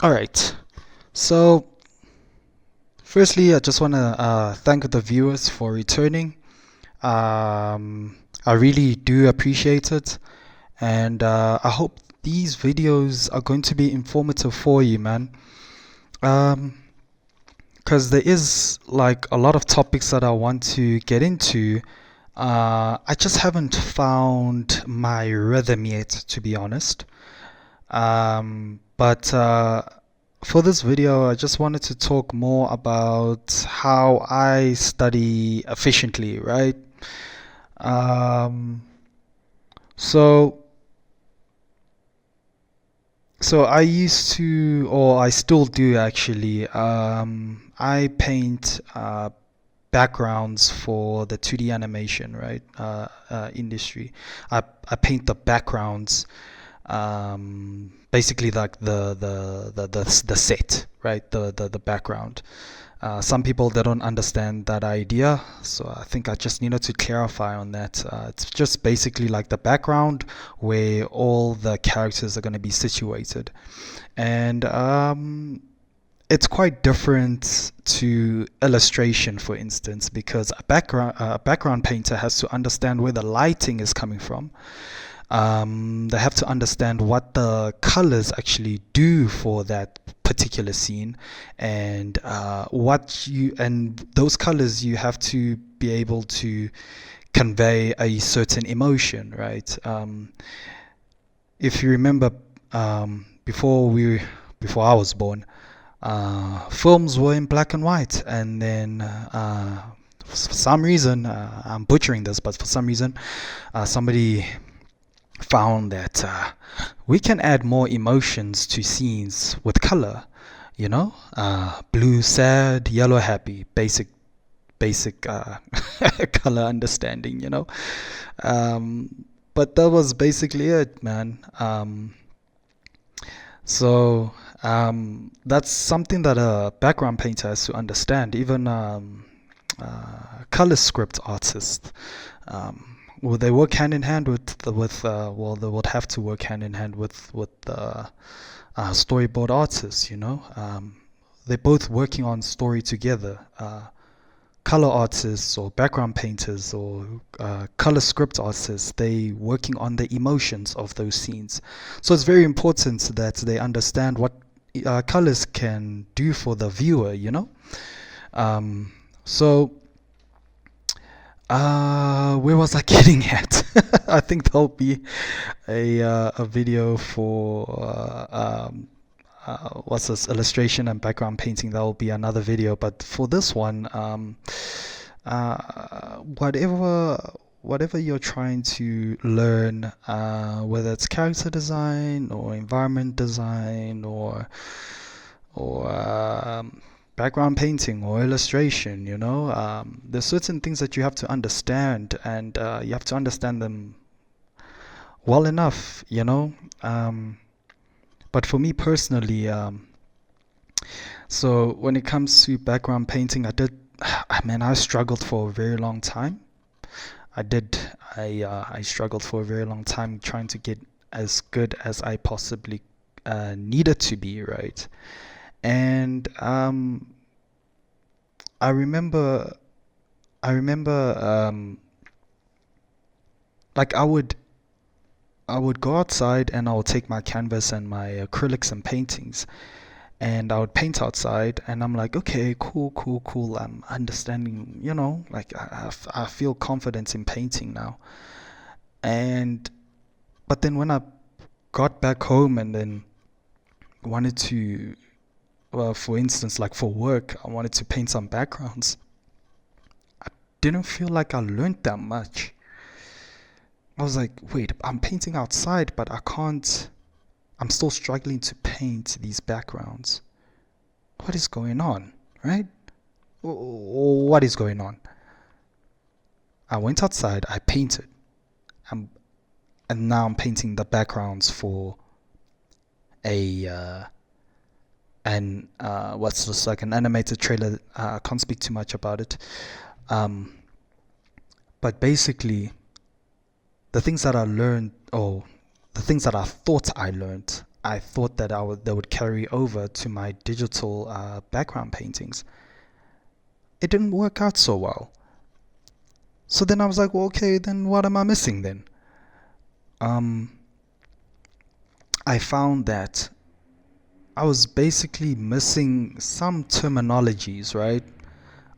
All right. So, firstly, I just want to thank the viewers for returning. I really do appreciate it, and I hope these videos are going to be informative for you, man. Um, because there is like a lot of topics that I want to get into. I just haven't found my rhythm yet, to be honest. But for this video, I just wanted to talk more about how I study efficiently, right? Um, so, so I used to, or I still do actually. I paint backgrounds for the 2D animation, right? Industry. I paint the backgrounds, basically like the set, right? The background. Some people they don't understand that idea, so I think I just needed to clarify on that. It's just basically like the background where all the characters are going to be situated, and it's quite different to illustration, for instance, because a background painter has to understand where the lighting is coming from. They have to understand what the colors actually do for that particular scene, and those colors you have to be able to convey a certain emotion, right? If you remember, before I was born, films were in black and white, and then for some reason, I'm butchering this, but for some reason, somebody found that we can add more emotions to scenes with color. Blue sad, yellow happy, basic color understanding. But that was basically it, man. That's something that a background painter has to understand. Even color script artists, well, they work hand in hand well, they would have to work hand in hand with storyboard artists. They're both working on story together. Color artists or background painters or color script artists, they working on the emotions of those scenes. So it's very important that they understand what colors can do for the viewer. Um, so where was I getting at? I think there'll be a video for what's this, illustration and background painting. That will be another video. But for this one, whatever you're trying to learn, whether it's character design or environment design or background painting or illustration, there's certain things that you have to understand, and you have to understand them well enough. But for me personally, so when it comes to background painting, I struggled for a very long time. I did. I struggled for a very long time trying to get as good as I possibly needed to be, right? And I remember, I remember, like I would go outside and I would take my canvas and my acrylics and paintings, and I would paint outside, and I'm like, okay, cool, cool, cool. I'm understanding, like I feel confident in painting now. And but then when I got back home and then wanted to, well, for instance, like for work, I wanted to paint some backgrounds. I didn't feel like I learned that much. I was like, wait, I'm painting outside, but I can't. I'm still struggling to paint these backgrounds. What is going on, right? What is going on? I went outside, I painted, um, and now I'm painting the backgrounds for a and what's this, like an animated trailer. I can't speak too much about it. Um, but basically, the things that I learned, or the things that I thought I learned, I thought that they would carry over to my digital background paintings. It didn't work out so well. So then I was like, well, okay, then what am I missing then? Um, I found that I was basically missing some terminologies, right?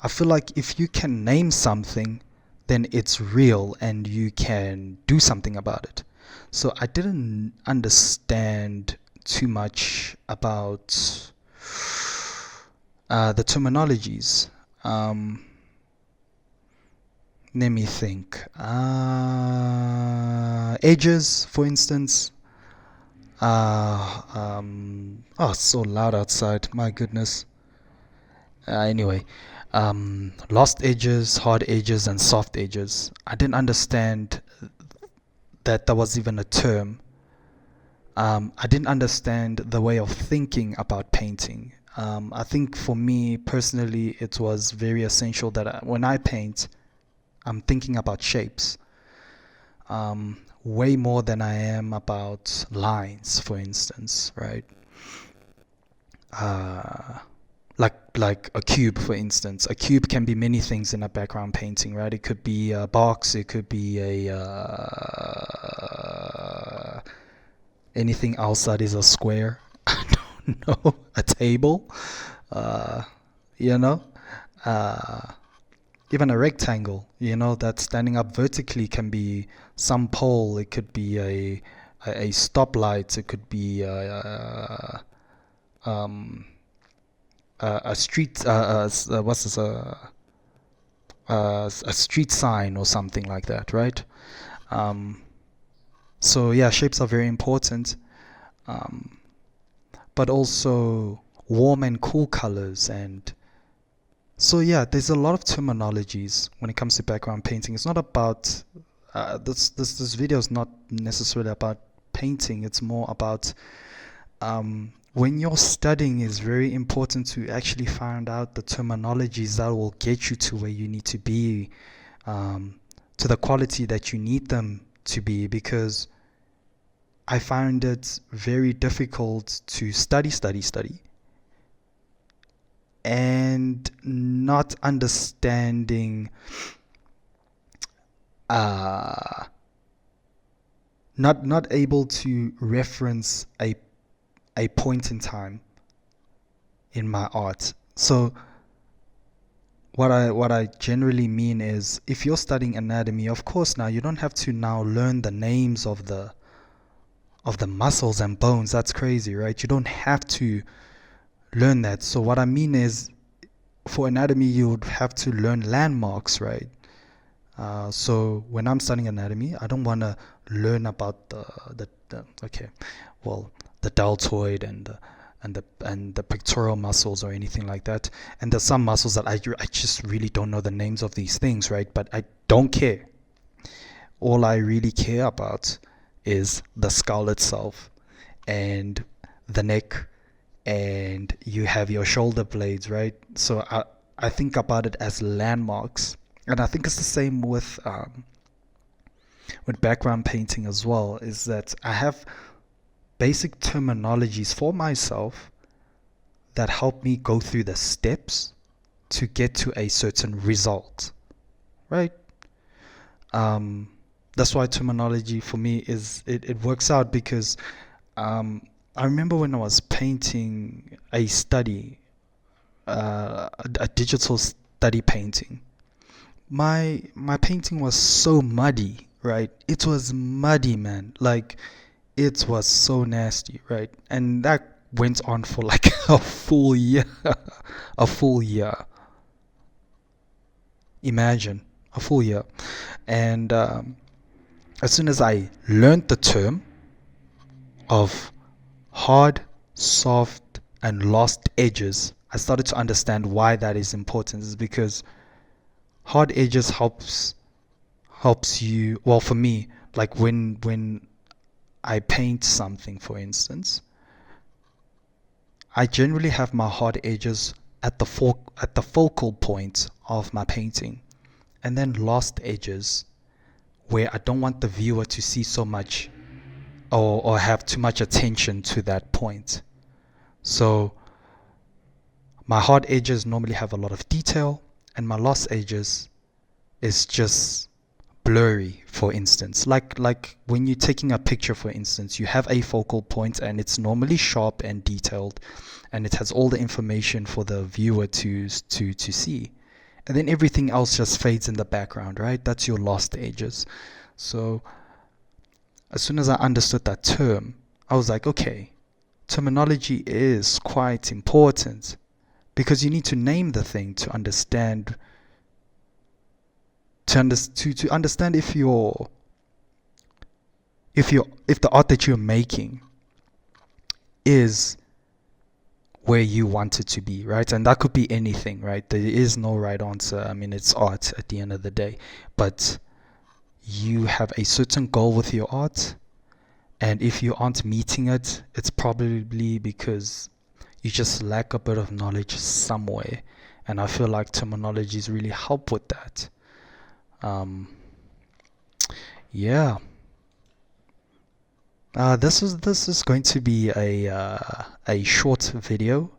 I feel like if you can name something, then it's real and you can do something about it. So I didn't understand too much about the terminologies. Let me think. Edges, for instance. Oh, it's so loud outside. My goodness. Anyway, lost edges, hard edges, and soft edges. I didn't understand that there was even a term. I didn't understand the way of thinking about painting. I think for me personally, it was very essential that when I paint, I'm thinking about shapes. Way more than I am about lines, for instance, right? Uh, like a cube, for instance. A cube can be many things in a background painting, right? It could be a box, it could be a anything else that is a square. I don't know, a table, uh, you know, uh, even a rectangle, that's standing up vertically can be some pole. It could be a stoplight. It could be um, a street. What's this? A street sign or something like that, right? Um, so yeah, shapes are very important, um, but also warm and cool colors. And so yeah, there's a lot of terminologies when it comes to background painting. It's not about this video is not necessarily about painting. It's more about when you're studying, it's very important to actually find out the terminologies that will get you to where you need to be, to the quality that you need them to be, because I find it very difficult to study, and not understanding, uh, not able to reference a point in time in my art. So what I generally mean is, if you're studying anatomy, of course now you don't have to now learn the names of the muscles and bones. That's crazy, right? You don't have to learn that. So what I mean is, for anatomy you would have to learn landmarks, right? So when I'm studying anatomy, I don't want to learn about the okay, well, the deltoid and the pectoral muscles or anything like that. And there's some muscles that I just really don't know the names of these things, right? But I don't care. All I really care about is the skull itself and the neck, and you have your shoulder blades, right? So I think about it as landmarks, and I think it's the same with background painting as well. Is that I have basic terminologies for myself that help me go through the steps to get to a certain result, right? Um, that's why terminology for me it works out, because I remember when I was painting a digital study painting. My painting was so muddy, right? It was muddy, man. Like, it was so nasty, right? And that went on for like a full year. A full year. Imagine, a full year. And as soon as I learned the term of hard, soft, and lost edges, I started to understand why that is important. Is because hard edges helps you, well, for me, like when I paint something, for instance, I generally have my hard edges at the focal point of my painting, and then lost edges where I don't want the viewer to see so much or have too much attention to that point. So my hard edges normally have a lot of detail, and my lost edges is just blurry, for instance. Like when you're taking a picture, for instance, you have a focal point and it's normally sharp and detailed, and it has all the information for the viewer to see. And then everything else just fades in the background, right? That's your lost edges. So as soon as I understood that term, I was like, okay, terminology is quite important, because you need to name the thing to understand to understand if the art that you're making is where you want it to be, right? And that could be anything, right? There is no right answer. I mean, it's art at the end of the day, but you have a certain goal with your art, and if you aren't meeting it, it's probably because you just lack a bit of knowledge somewhere. And I feel like terminologies really help with that. um yeah. This is going to be a short video,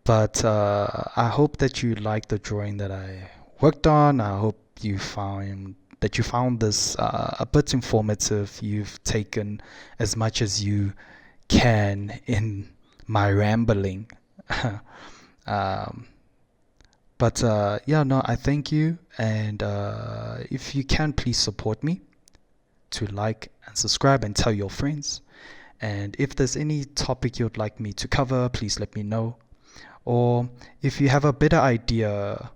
but I hope that you like the drawing that I worked on. I hope you found this a bit informative. You've taken as much as you can in my rambling. um, but yeah, no, I thank you, and if you can, please support me to like and subscribe and tell your friends. And if there's any topic you'd like me to cover, please let me know. Or if you have a better idea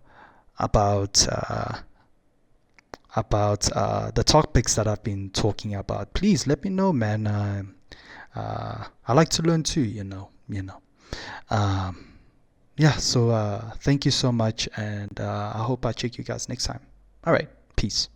about the topics that I've been talking about, please let me know, man. I like to learn too, Um, yeah, so thank you so much, and I hope I check you guys next time. All right, peace.